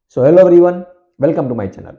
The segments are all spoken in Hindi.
So hello everyone, welcome to my channel.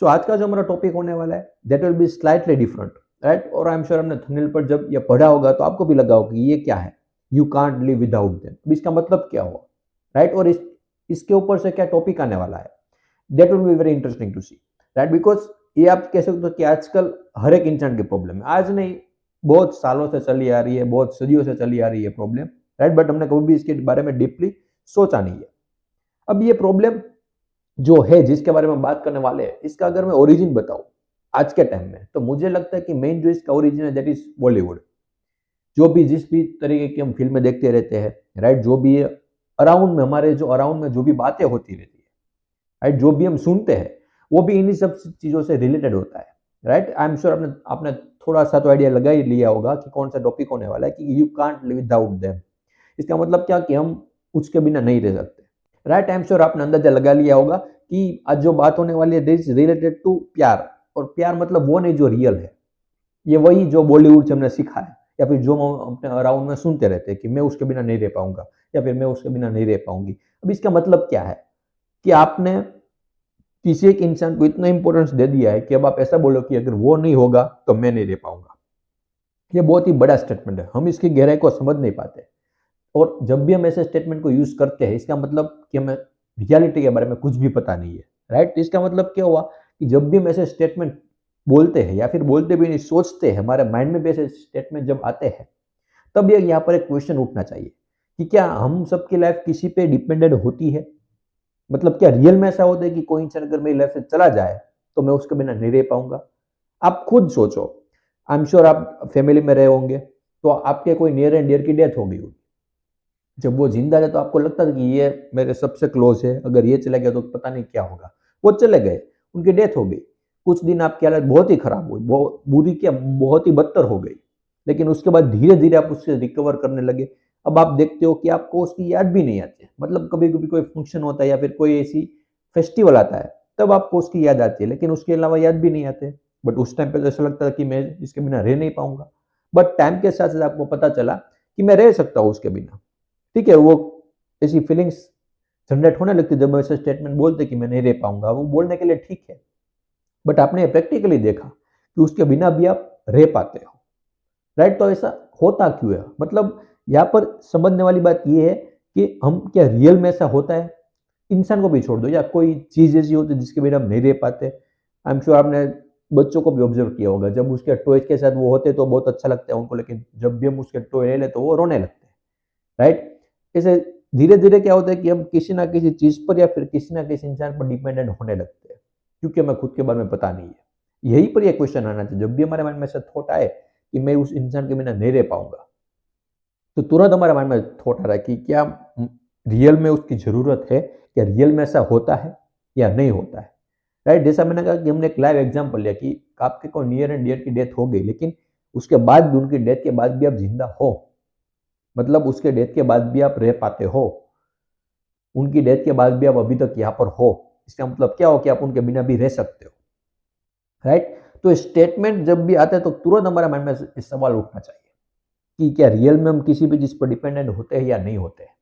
So आज का जो हमारा टॉपिक होने वाला है that will be slightly different, right. और आई एम श्योर हमने थंबनेल पर जब ये पढ़ा होगा तो आपको भी लगा होगा कि ये क्या है, you can't live without them. अब इसका मतलब क्या हुआ, राइट। और इसके ऊपर से क्या टॉपिक आने वाला है, that will be very interesting to see, right. Because ये आप कह सकते हो कि आजकल हर एक इंसान की प्रॉब्लम है, आज नहीं बहुत सालों से चली आ रही है, बहुत सदियों से चली आ रही है प्रॉब्लम, राइट। बट हमने कभी भी इसके बारे में डीपली सोचा नहीं है। अब ये प्रॉब्लम जो है जिसके बारे में बात करने वाले हैं, इसका अगर मैं ओरिजिन बताऊं आज के टाइम में, तो मुझे लगता है कि मेन जो इसका ओरिजिन है दैट इज बॉलीवुड। जो भी जिस भी तरीके की हम फिल्में देखते रहते हैं, राइट, जो भी अराउंड में हमारे जो अराउंड में जो भी बातें होती रहती है, राइट, जो भी हम सुनते हैं वो भी इन्हीं सब चीजों से रिलेटेड होता है, राइट। आई एम श्योर आपने आपने थोड़ा सा तो आइडिया लगा ही लिया होगा कि कौन सा टॉपिक होने वाला है, कि you can't live without them. इसका मतलब क्या कि हम उसके बिना नहीं रह सकते, राइट। आई एम श्योर आपने अंदाजा लगा लिया होगा कि आज जो बात होने वाली है दिस रिलेटेड टू प्यार। और प्यार मतलब वो नहीं जो रियल है, ये वही जो बॉलीवुड से हमने सीखा है, या फिर जो हम अपने अराउंड में सुनते रहते हैं कि मैं उसके बिना नहीं रह पाऊंगा, या फिर मैं उसके बिना नहीं रह पाऊंगी। अब इसका मतलब क्या है कि आपने किसी एक इंसान को इतना इंपॉर्टेंस दे दिया है कि अब आप ऐसा बोलो कि अगर वो नहीं होगा तो मैं नहीं रह पाऊंगा। ये बहुत ही बड़ा स्टेटमेंट है, हम इसकी गहराई को समझ नहीं पाते। और जब भी हम ऐसे स्टेटमेंट को यूज करते हैं, इसका मतलब कि हमें रियलिटी के बारे में कुछ भी पता नहीं है, राइट। इसका मतलब क्या हुआ कि जब भी हम ऐसे स्टेटमेंट बोलते हैं, या फिर बोलते भी नहीं सोचते हैं, हमारे माइंड में भी ऐसे स्टेटमेंट जब आते हैं, तब ये यहाँ पर एक क्वेश्चन उठना चाहिए कि क्या हम सबकी लाइफ किसी पे डिपेंडेंट होती है। मतलब क्या रियल में ऐसा होता है कि कोई इंसान अगर मेरी लाइफ से चला जाए तो मैं उसके बिना नहीं रह पाऊंगा। आप खुद सोचो, आई एम श्योर आप फैमिली में रहे होंगे, तो आपके कोई नियर एंड डियर की डेथ हो गई होगी। जब वो जिंदा थे तो आपको लगता था कि ये मेरे सबसे क्लोज है, अगर ये चले गया तो पता नहीं क्या होगा। वो चले गए, उनकी डेथ हो गई, कुछ दिन आपकी हालत बहुत ही खराब हुई, बहुत बुरी क्या बहुत ही बदतर हो गई। लेकिन उसके बाद धीरे धीरे आप उससे रिकवर करने लगे। अब आप देखते हो कि आपको उसकी याद भी नहीं आती है। मतलब कभी कभी कोई फंक्शन होता है या फिर कोई ऐसी फेस्टिवल आता है, तब आपको उसकी याद आती है, लेकिन उसके अलावा याद भी नहीं आते। बट उस टाइम पे तो ऐसा लगता है कि मैं इसके बिना रह नहीं पाऊंगा। बट टाइम के साथ साथ आपको पता चला कि मैं रह सकता हूँ उसके बिना। ठीक है, वो ऐसी फीलिंग्स जनरेट होने लगती जब ऐसे स्टेटमेंट बोलते कि मैं नहीं रह पाऊंगा, वो बोलने के लिए ठीक है। बट आपने प्रैक्टिकली देखा कि उसके बिना भी आप रह पाते हो, राइट। तो ऐसा होता क्यों है, मतलब यहाँ पर समझने वाली बात यह है कि हम क्या रियल में ऐसा होता है। इंसान को भी छोड़ दो, या कोई चीज ऐसी होती है जिसके बिना हम नहीं रह पाते। आई एम श्योर आपने बच्चों को भी ऑब्जर्व किया होगा, जब उसके टॉयज के साथ वो होते तो बहुत अच्छा लगता है उनको, लेकिन जब भी हम उसके टॉय ले लेते तो वो रोने लगते हैं, राइट। ऐसे धीरे धीरे क्या होता है कि हम किसी ना किसी चीज पर या फिर किसी ना किसी इंसान पर डिपेंडेंट होने लगते हैं, क्योंकि हमें खुद के बारे में पता नहीं है। यही पर यह क्वेश्चन आना चाहिए, जब भी हमारे माइंड में ऐसा थॉट आए कि मैं उस इंसान के बिना नहीं रह पाऊंगा, तो तुरंत हमारे माइंड में थॉट आ रहा है कि क्या रियल में उसकी जरूरत है, क्या रियल में ऐसा होता है या नहीं होता है, राइट। जैसा मैंने कहा कि हमने एक लाइव एग्जाम्पल लिया कि आपके कोई नियर एंड डियर की डेथ हो गई, लेकिन उसके बाद भी, उनकी डेथ के बाद भी आप जिंदा हो। मतलब उसके डेथ के बाद भी आप रह पाते हो, उनकी डेथ के बाद भी आप अभी तक यहाँ पर हो। इसका मतलब क्या हो कि आप उनके बिना भी रह सकते हो, राइट। तो स्टेटमेंट जब भी आता है तो तुरंत हमारे माइंड में इस सवाल उठना चाहिए कि क्या रियल में हम किसी भी चीज पर डिपेंडेंट होते हैं या नहीं होते हैं।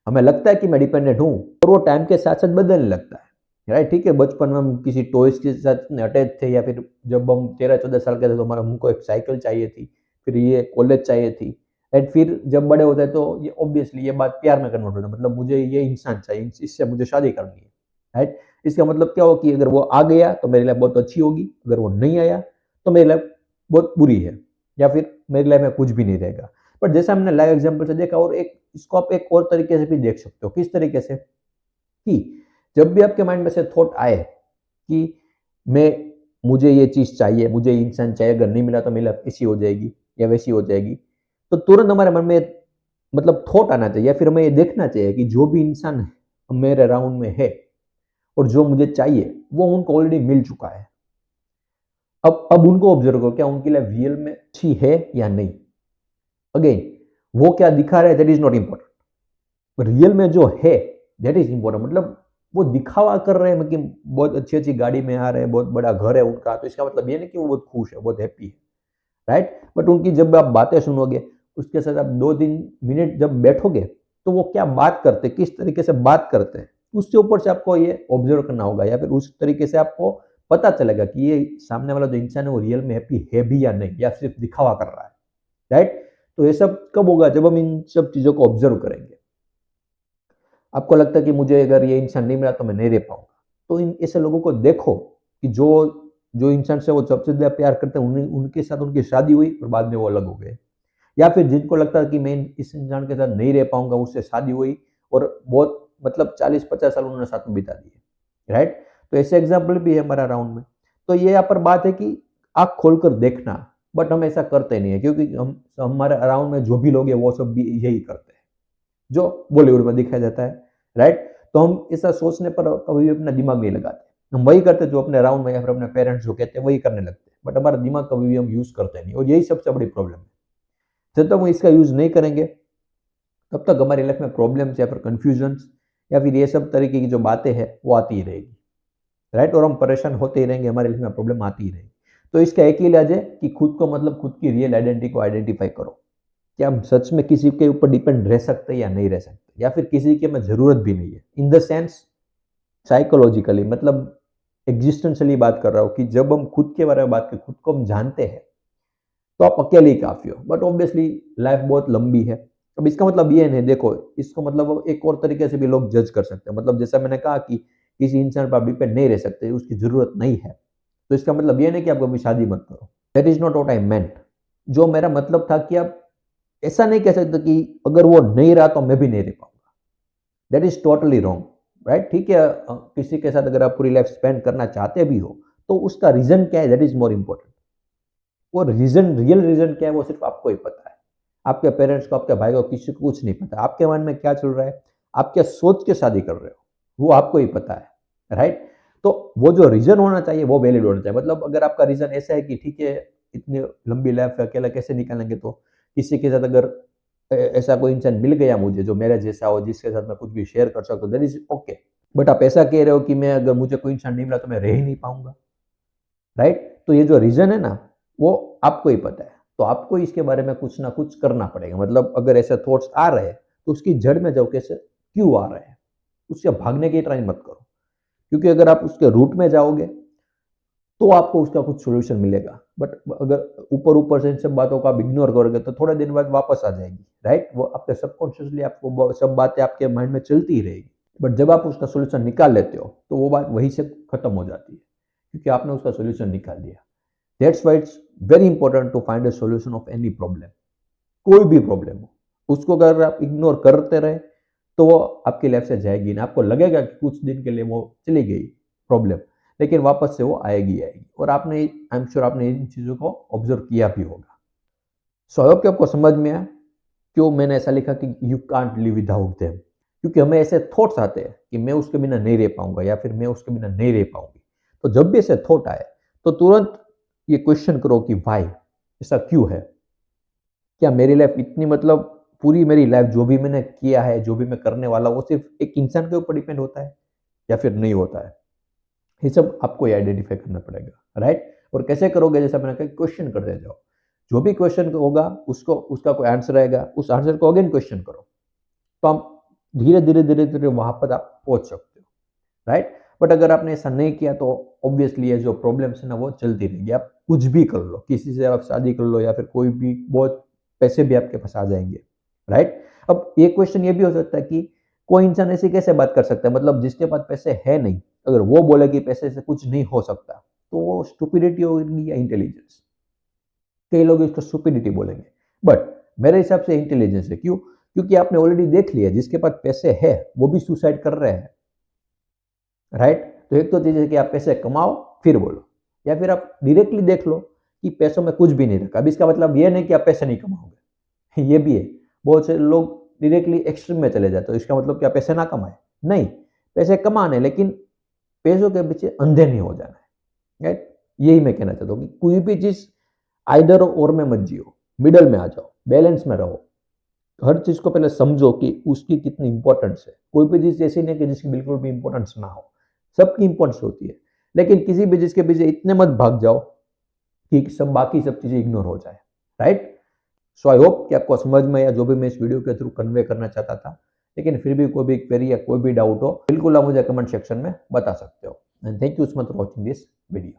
हमें लगता है कि मैं डिपेंडेंट हूँ, और वो टाइम के साथ साथ बदलने लगता है, राइट। ठीक है, बचपन में हम किसी टॉयज के साथ अटैच थे, या फिर जब हम 13-14 साल के थे तो हमारा हमको एक साइकिल चाहिए थी, फिर ये कॉलेज चाहिए थी, राइट। फिर जब बड़े होते हैं तो ये ऑब्वियसली ये बात प्यार में कन्वर्ट होता है, मतलब मुझे ये इंसान चाहिए, इससे मुझे शादी करनी है, राइट। इसका मतलब क्या हो कि अगर वो आ गया तो मेरी लाइफ बहुत अच्छी होगी, अगर वो नहीं आया तो मेरी लाइफ बहुत बुरी है, या फिर मेरी लाइफ में कुछ भी नहीं रहेगा। बट जैसा हमने लाइव एग्जाम्पल से देखा, और एक इसको आप एक और तरीके से भी देख सकते हो। किस तरीके से कि जब भी आपके माइंड में से थॉट आए कि मैं मुझे ये चीज चाहिए, मुझे ये इंसान चाहिए, अगर नहीं मिला तो मेरी लाइफ ऐसी हो जाएगी या वैसी हो जाएगी, तो तुरंत हमारे मन में मतलब थॉट आना चाहिए, या फिर हमें ये देखना चाहिए कि जो भी इंसान मेरे राउंड में है और जो मुझे चाहिए वो उनको ऑलरेडी मिल चुका है। अब उनको ऑब्जर्व करो, क्या उनकी लाइफ रियल में अच्छी है या नहीं। अगेन, वो क्या दिखा रहे हैं that is not important, real में जो है दैट इज इम्पोर्टेंट। मतलब वो दिखावा कर रहे हैं कि बहुत अच्छी अच्छी गाड़ी में आ रहे हैं, बहुत बड़ा घर है उनका, तो इसका मतलब ये नहीं कि वो बहुत खुश है, बहुत हैप्पी है, राइट। बट उनकी जब आप बातें सुनोगे, उसके साथ आप 2-3 मिनट जब बैठोगे, तो वो क्या बात करते हैं, किस तरीके से बात करते हैं, उसके ऊपर से आपको ये ऑब्जर्व करना होगा, या फिर उस तरीके से आपको पता चलेगा कि ये सामने वाला जो इंसान है वो रियल में हैप्पी है भी या नहीं, या सिर्फ दिखावा कर रहा है, राइट। तो ये सब कब होगा, जब हम इन सब चीजों को ऑब्जर्व करेंगे। आपको लगता है कि मुझे अगर ये इंसान नहीं मिला तो मैं नहीं रह पाऊंगा, तो इन ऐसे लोगों को देखो कि जो जो इंसान से वो सबसे ज्यादा प्यार करते हैं उनके साथ उनकी शादी हुई और बाद में वो अलग हो गए, या फिर जिनको लगता है कि मैं इस इंसान के साथ नहीं रह पाऊंगा, उससे शादी हुई और बहुत मतलब 40-50 साल उन्होंने साथ में बिता दिए, राइट। तो ऐसे एग्जाम्पल भी है हमारा राउंड में। तो ये यहाँ पर बात है कि आँख खोलकर देखना, बट हम ऐसा करते नहीं है, क्योंकि हम हमारे अराउंड में जो भी लोग हैं वो सब भी यही करते हैं जो बॉलीवुड में दिखाया जाता है, राइट। तो हम ऐसा सोचने पर कभी भी अपना दिमाग नहीं लगाते, हम वही करते जो अपने अराउंड में या फिर अपने पेरेंट्स जो कहते हैं वही करने लगते हैं, बट हमारा दिमाग कभी भी हम यूज करते नहीं, और यही सबसे बड़ी प्रॉब्लम है। जब तक हम इसका यूज नहीं करेंगे तब तक हमारी लाइफ में प्रॉब्लम्स या फिर कंफ्यूजन्स या फिर ये सब तरीके की जो बातें हैं वो आती ही रहेगी, राइट। और हम परेशान होते ही रहेंगे, हमारी लाइफ में प्रॉब्लम आती ही रहेगी। तो इसका एक ही इलाज है कि खुद को मतलब खुद की रियल आइडेंटिटी को आइडेंटिफाई करो, कि हम सच में किसी के ऊपर डिपेंड रह सकते हैं या नहीं रह सकते, या फिर किसी की हमें जरूरत भी नहीं है, इन द सेंस साइकोलॉजिकली, मतलब एग्जिस्टेंशियली बात कर रहा हूँ कि जब हम खुद के बारे में बात करें, खुद को हम जानते हैं, तो आप अकेले ही काफी हो। बट ऑब्वियसली लाइफ बहुत लंबी है। अब इसका मतलब ये नहीं, देखो इसको मतलब एक और तरीके से भी लोग जज कर सकते हैं, मतलब जैसा मैंने कहा कि किसी इंसान पर आप डिपेंड नहीं रह सकते, उसकी जरूरत नहीं है, तो इसका मतलब ये नहीं कि आप कभी शादी मत करो। That is not what I meant. जो मेरा मतलब था कि आप ऐसा नहीं कह सकते कि अगर वो नहीं रहा तो मैं भी नहीं रह पाऊंगा, that is totally wrong, right. ठीक है, किसी के साथ अगर आप पूरी लाइफ स्पेंड करना चाहते भी हो तो उसका रीजन क्या है, दैट इज मोर इंपॉर्टेंट। वो रीजन, रियल रीजन क्या है वो सिर्फ आपको ही पता है। आपके पेरेंट्स को, आपके भाई को, किसी को कुछ नहीं पता। आपके मन में क्या चल रहा है, आप क्या सोच के शादी कर रहे हो, वो आपको ही पता है, राइट। तो वो जो रीजन होना चाहिए वो वैलिड होना चाहिए। मतलब अगर आपका रीजन ऐसा है कि ठीक है इतनी लंबी लाइफ अकेला कैसे निकालेंगे, तो किसी के साथ अगर ऐसा कोई इंसान मिल गया मुझे जो मेरा जैसा हो, जिसके साथ मैं कुछ भी शेयर कर सकता हूँ, दैट इज ओके। बट आप ऐसा कह रहे हो कि मैं अगर मुझे कोई इंसान नहीं मिला तो मैं रह ही नहीं पाऊंगा, राइट। तो ये जो रीजन है ना वो आपको ही पता है, तो आपको इसके बारे में कुछ ना कुछ करना पड़ेगा। मतलब अगर ऐसे थॉट्स आ रहे हैं तो उसकी जड़ में जाओ, कैसे क्यों आ रहे हैं, उससे भागने की ट्राई मत करो, क्योंकि अगर आप उसके रूट में जाओगे तो आपको उसका कुछ सोल्यूशन मिलेगा। बट अगर ऊपर ऊपर से इन सब बातों को आप इग्नोर करोगे तो थोड़े दिन बाद वापस आ जाएगी, राइट। वो आपके सबकॉन्शियसली आपको सब बातें आपके माइंड में चलती ही रहेगी, बट जब आप उसका सोल्यूशन निकाल लेते हो तो वो बात वहीं से खत्म हो जाती है, क्योंकि आपने उसका सोल्यूशन निकाल दिया। That's why it's very important to find a solution of any problem. कोई भी प्रॉब्लम हो, उसको अगर आप इग्नोर करते रहे तो वो आपकी लाइफ से जाएगी ना। आपको लगेगा कि कुछ दिन के लिए वो चली गई प्रॉब्लम, लेकिन वापस से वो आएगी आएगी। और आपने, आई एम श्योर आपने इन चीज़ों को ऑब्जर्व किया भी होगा। सो आई होप कि आपको समझ में आया क्यों मैंने ऐसा लिखा कि you can't live without them. क्योंकि हमें ऐसे थॉट्स आते हैं कि मैं उसके बिना नहीं रह पाऊंगा या फिर मैं उसके बिना नहीं रह पाऊंगी। तो जब भी ऐसे थॉट आए तो तुरंत ये क्वेश्चन करो कि वाई, ऐसा क्यों है। क्या मेरी लाइफ इतनी, मतलब पूरी मेरी लाइफ जो भी मैंने किया है, जो भी मैं करने वाला वो सिर्फ एक इंसान के ऊपर डिपेंड होता है या फिर नहीं होता है। ये सब आपको आइडेंटिफाई करना पड़ेगा, राइट। और कैसे करोगे, जैसा मैंने कहा क्वेश्चन करते जाओ। जो भी क्वेश्चन होगा उसको, उसका कोई आंसर आएगा, उस आंसर को अगेन क्वेश्चन करो, तो हम धीरे धीरे धीरे धीरे वहां पर आप पहुंच सकते हो, राइट। बट अगर आपने ऐसा नहीं किया तो ऑब्वियसली ये जो प्रॉब्लम्स है ना वो चलती रहेगी। आप कुछ भी कर लो, किसी से आप शादी कर लो या फिर कोई भी, बहुत पैसे भी आपके पास आ जाएंगे, राइट। अब ये क्वेश्चन ये भी हो सकता है कि कोई इंसान ऐसी कैसे बात कर सकता है, मतलब जिसके पास पैसे है नहीं, अगर वो बोले कि पैसे से कुछ नहीं हो सकता तो वो स्टुपिडिटी होगी या इंटेलिजेंस। कई लोग इसको स्टुपिडिटी बोलेंगे, बट मेरे हिसाब से इंटेलिजेंस है। क्यों? क्योंकि आपने ऑलरेडी देख लिया जिसके पास पैसे है वो भी सुसाइड कर रहे हैं, राइट। तो एक तो चीज है कि आप पैसे कमाओ फिर बोलो, या फिर आप डायरेक्टली देख लो कि पैसों में कुछ भी नहीं रखा। अब इसका मतलब ये नहीं कि आप पैसे नहीं कमाओगे ये भी है। बहुत से लोग डायरेक्टली एक्सट्रीम में चले जाते हैं, तो इसका मतलब क्या पैसे ना कमाए? नहीं, पैसे कमाने, लेकिन पैसों के पीछे अंधे नहीं हो जाना है, राइट। यही मैं कहना चाहता हूँ कि कोई भी चीज आइदर और में मत जियो, मिडल में आ जाओ, बैलेंस में रहो। हर चीज को पहले समझो कि उसकी कितनी इंपॉर्टेंस है। कोई भी चीज ऐसी नहीं कि जिसकी बिल्कुल भी इंपॉर्टेंस ना हो, सबकी इंपॉर्टेंस होती है। लेकिन किसी भी चीज के पीछे इतने मत भाग जाओ कि सब बाकी सब चीजें इग्नोर हो जाए, राइट। सो आई होप कि आपको समझ में आया जो भी मैं इस वीडियो के थ्रू कन्वे करना चाहता था। लेकिन फिर भी कोई भी क्वेरी या कोई भी डाउट हो, बिल्कुल आप मुझे कमेंट सेक्शन में बता सकते हो। And thank you so much for watching this video.